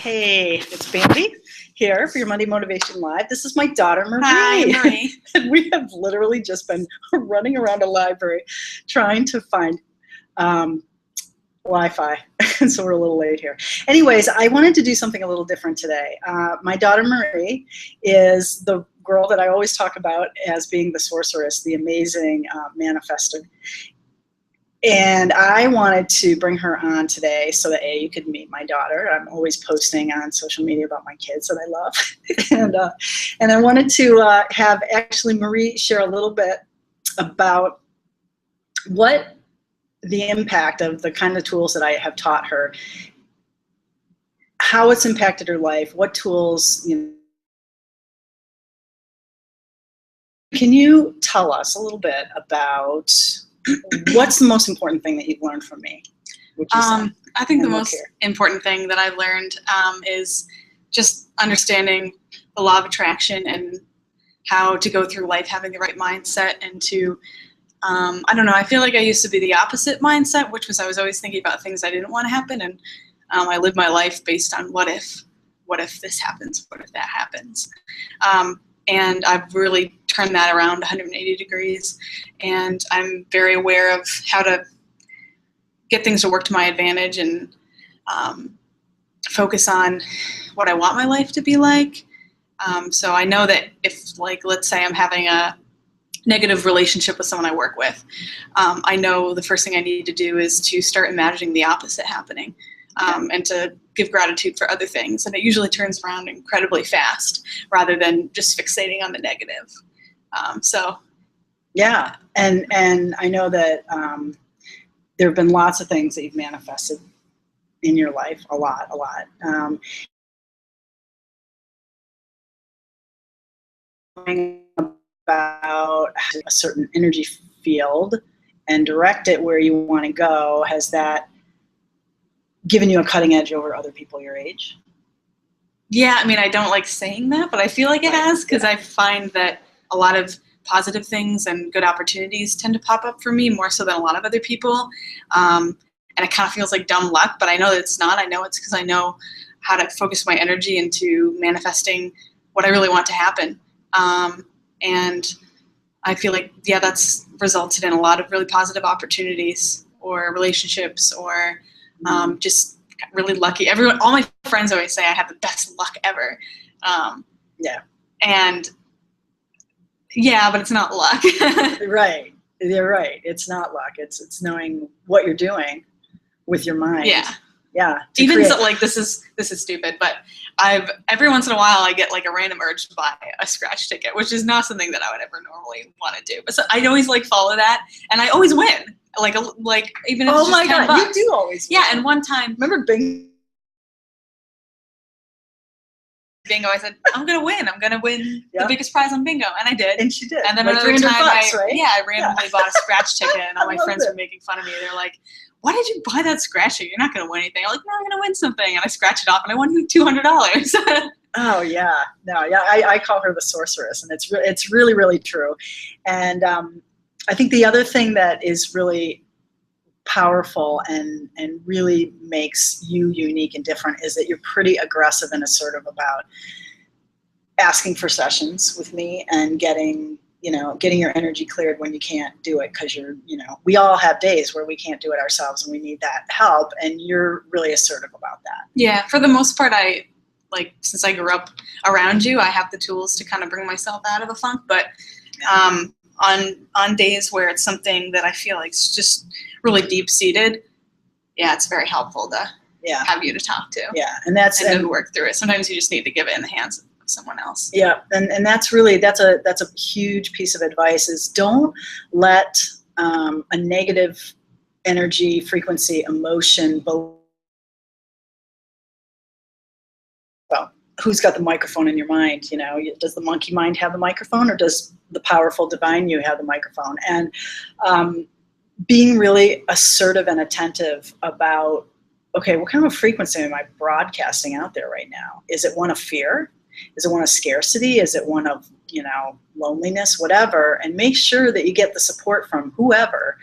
Hey, it's Bambi here for your Monday Motivation Live. This is my daughter, Marie. Hi, Marie. And we have literally just been running around a library trying to find Wi-Fi, and so we're a little late here. Anyways, I wanted to do something a little different today. My daughter, Marie, is the girl that I always talk about as being the sorceress, the amazing manifester. And I wanted to bring her on today so that you could meet my daughter. I'm always posting on social media about my kids that I love. and I wanted to have actually Marie share a little bit about what the impact of the kind of tools that I have taught her, how it's impacted her life, what tools, Can you tell us a little bit about what's the most important thing that you've learned from me? I think the most important thing that I've learned is just understanding the law of attraction and how to go through life having the right mindset and to, I don't know, I feel like I used to be the opposite mindset, which was I was always thinking about things I didn't want to happen, and I lived my life based on what if this happens, what if that happens. And I've really turned that around 180 degrees, and I'm very aware of how to get things to work to my advantage and focus on what I want my life to be like. So I know that if, like, let's say I'm having a negative relationship with someone I work with, I know the first thing I need to do is to start imagining the opposite happening. And to give gratitude for other things. And it usually turns around incredibly fast rather than just fixating on the negative. Yeah, and I know that there have been lots of things that you've manifested in your life, a lot. About a certain energy field and direct it where you want to go, has that given you a cutting edge over other people your age? Yeah, I mean, I don't like saying that, but I feel like it has, because I find that a lot of positive things and good opportunities tend to pop up for me more so than a lot of other people. And it kind of feels like dumb luck, but I know that it's not. I know it's because I know how to focus my energy into manifesting what I really want to happen. And I feel like, yeah, that's resulted in a lot of really positive opportunities or relationships or just really lucky. All my friends always say I have the best luck ever. Yeah. And yeah, but it's not luck. Right. You're right. It's not luck. It's knowing what you're doing with your mind. Yeah. Yeah. Even so, like, this is stupid, but every once in a while I get like a random urge to buy a scratch ticket, which is not something that I would ever normally want to do. But so I always like follow that, and I always win. Like even if it's just $10. God, you do always win. Yeah, and one time, remember bingo, I said, I'm gonna win the biggest prize on bingo, and I did. And she did. And then like another time right? I randomly bought a scratch ticket, and all my friends were making fun of me. They're like, why did you buy that scratch ticket? You're not gonna win anything. I'm like, no, I'm gonna win something. And I scratch it off, and I won $200. Oh yeah, no, yeah. I call her the sorceress, and it's really, really true. And I think the other thing that is really powerful and really makes you unique and different is that you're pretty aggressive and assertive about asking for sessions with me and getting your energy cleared when you can't do it, because we all have days where we can't do it ourselves and we need that help, and you're really assertive about that. Yeah, for the most part, since I grew up around you, I have the tools to kind of bring myself out of a funk, but on days where it's something that I feel like is just really deep-seated, yeah, it's very helpful to have you to talk to. Yeah, and to work through it. Sometimes you just need to give it in the hands of someone else. Yeah, and that's a huge piece of advice, is don't let a negative energy, frequency, emotion who's got the microphone in your mind? Does the monkey mind have the microphone, or does the powerful divine you have the microphone? And being really assertive and attentive about, okay, what kind of a frequency am I broadcasting out there right now? Is it one of fear? Is it one of scarcity? Is it one of loneliness? Whatever. And make sure that you get the support from whoever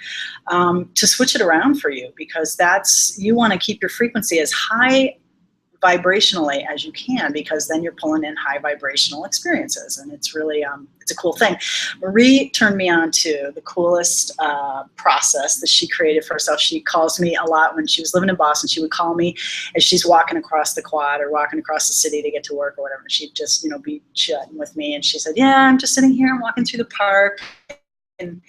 to switch it around for you, because you want to keep your frequency as high vibrationally as you can, because then you're pulling in high vibrational experiences, and it's really it's a cool thing. Marie turned me on to the coolest process that she created for herself. She calls me a lot. When she was living in Boston, she would call me as she's walking across the quad or walking across the city to get to work or whatever. She'd just, be chatting with me, and she said, yeah, I'm just sitting here, I'm walking through the park and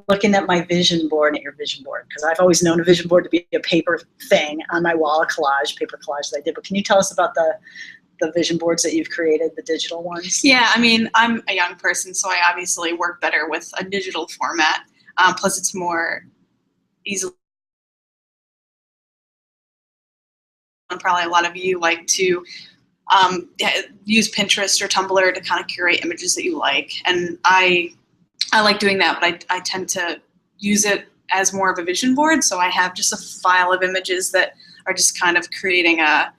looking at my vision board. At your vision board, because I've always known a vision board to be a paper thing on my wall, a paper collage that I did. But can you tell us about the vision boards that you've created, the digital ones? Yeah, I mean, I'm a young person, so I obviously work better with a digital format. Plus, it's more easily. And probably a lot of you like to use Pinterest or Tumblr to kind of curate images that you like, and I like doing that, but I tend to use it as more of a vision board. So I have just a file of images that are just kind of creating a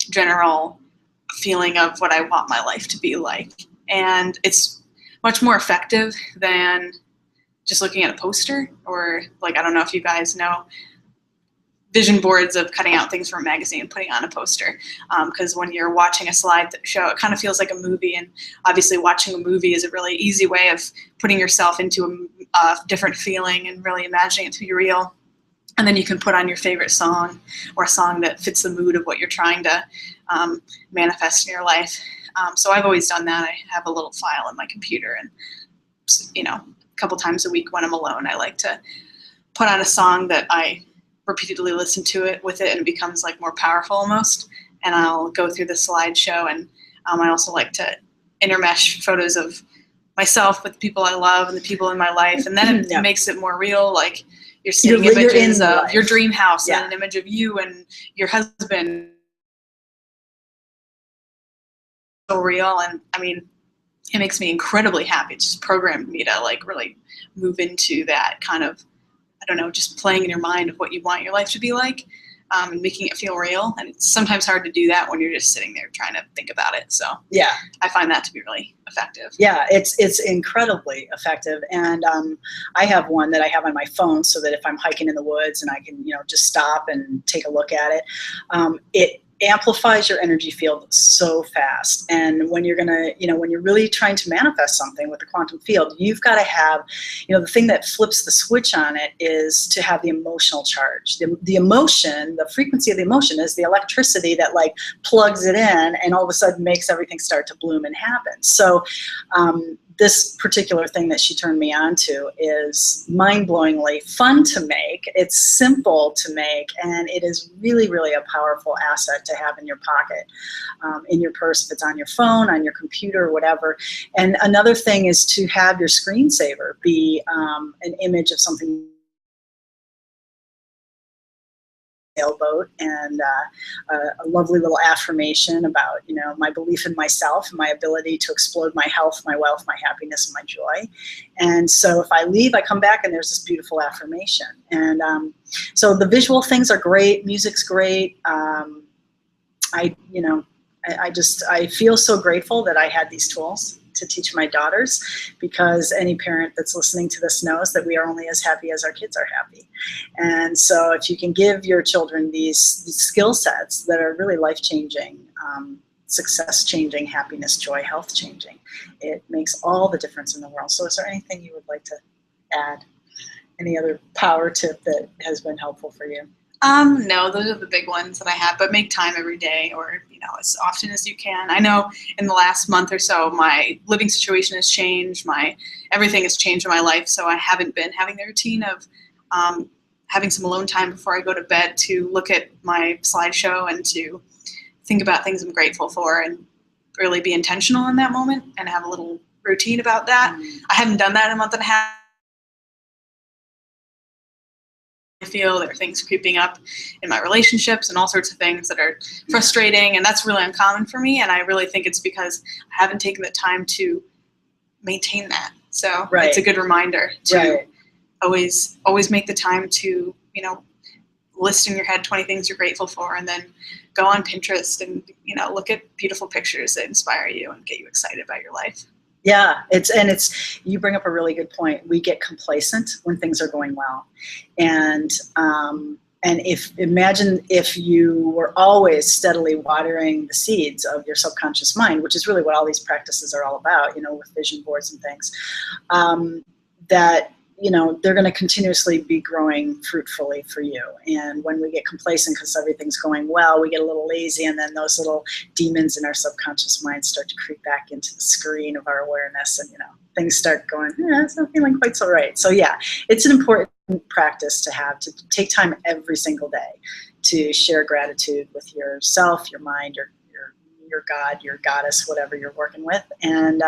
general feeling of what I want my life to be like. And it's much more effective than just looking at a poster, or I don't know if you guys know vision boards of cutting out things from a magazine and putting on a poster, because when you're watching a slide show, it kind of feels like a movie, and obviously watching a movie is a really easy way of putting yourself into a different feeling and really imagining it to be real. And then you can put on your favorite song, or a song that fits the mood of what you're trying to manifest in your life. So I've always done that. I have a little file in my computer, and a couple times a week when I'm alone, I like to put on a song that I repeatedly listen to it with it, and it becomes more powerful almost. And I'll go through the slideshow, and I also like to intermesh photos of myself with the people I love and the people in my life, and then it makes it more real. You're seeing images of your dream house, and an image of you and your husband. So real, and I mean, it makes me incredibly happy. It just programmed me to really move into that kind of, I don't know, just playing in your mind of what you want your life to be like, and making it feel real. And it's sometimes hard to do that when you're just sitting there trying to think about it. So yeah, I find that to be really effective. Yeah, it's incredibly effective. And I have one that I have on my phone, so that if I'm hiking in the woods and I can, just stop and take a look at it, it amplifies your energy field so fast. And when you're when you're really trying to manifest something with the quantum field, you've got to have, the thing that flips the switch on it is to have the emotional charge. The emotion, the frequency of the emotion is the electricity that plugs it in, and all of a sudden makes everything start to bloom and happen. So this particular thing that she turned me on to is mind-blowingly fun to make. It's simple to make, and it is really, really a powerful asset to have in your pocket, in your purse, if it's on your phone, on your computer, whatever. And another thing is to have your screensaver be an image of something, sailboat, and a lovely little affirmation about my belief in myself and my ability to explode my health, my wealth, my happiness, and my joy. And so if I leave, I come back and there's this beautiful affirmation. And so the visual things are great, music's great. I feel so grateful that I had these tools to teach my daughters, because any parent that's listening to this knows that we are only as happy as our kids are happy. And so if you can give your children these skill sets that are really life-changing, success-changing, happiness, joy, health-changing, it makes all the difference in the world. So is there anything you would like to add? Any other power tip that has been helpful for you? No, those are the big ones that I have, but make time every day, or, as often as you can. I know in the last month or so, my living situation has changed, everything has changed in my life, so I haven't been having the routine of having some alone time before I go to bed to look at my slideshow and to think about things I'm grateful for, and really be intentional in that moment and have a little routine about that. I haven't done that in a month and a half. I feel there are things creeping up in my relationships and all sorts of things that are frustrating, and that's really uncommon for me, and I really think it's because I haven't taken the time to maintain that. So it's a good reminder to always make the time to, list in your head 20 things you're grateful for, and then go on Pinterest and, look at beautiful pictures that inspire you and get you excited about your life. Yeah, you bring up a really good point. We get complacent when things are going well. And And imagine if you were always steadily watering the seeds of your subconscious mind, which is really what all these practices are all about, with vision boards and things, that, they're going to continuously be growing fruitfully for you. And when we get complacent because everything's going well, we get a little lazy, and then those little demons in our subconscious mind start to creep back into the screen of our awareness, and, things start going, it's not feeling quite so right. So yeah, it's an important practice to have, to take time every single day to share gratitude with yourself, your mind, your God, your goddess, whatever you're working with, and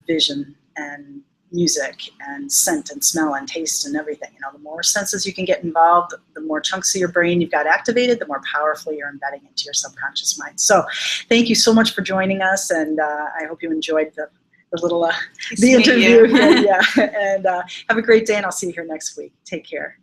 vision and music and scent and smell and taste and everything. The more senses you can get involved, the more chunks of your brain you've got activated, the more powerfully you're embedding into your subconscious mind. So thank you so much for joining us, and I hope you enjoyed the little the interview. Yeah, and have a great day, and I'll see you here next week. Take care.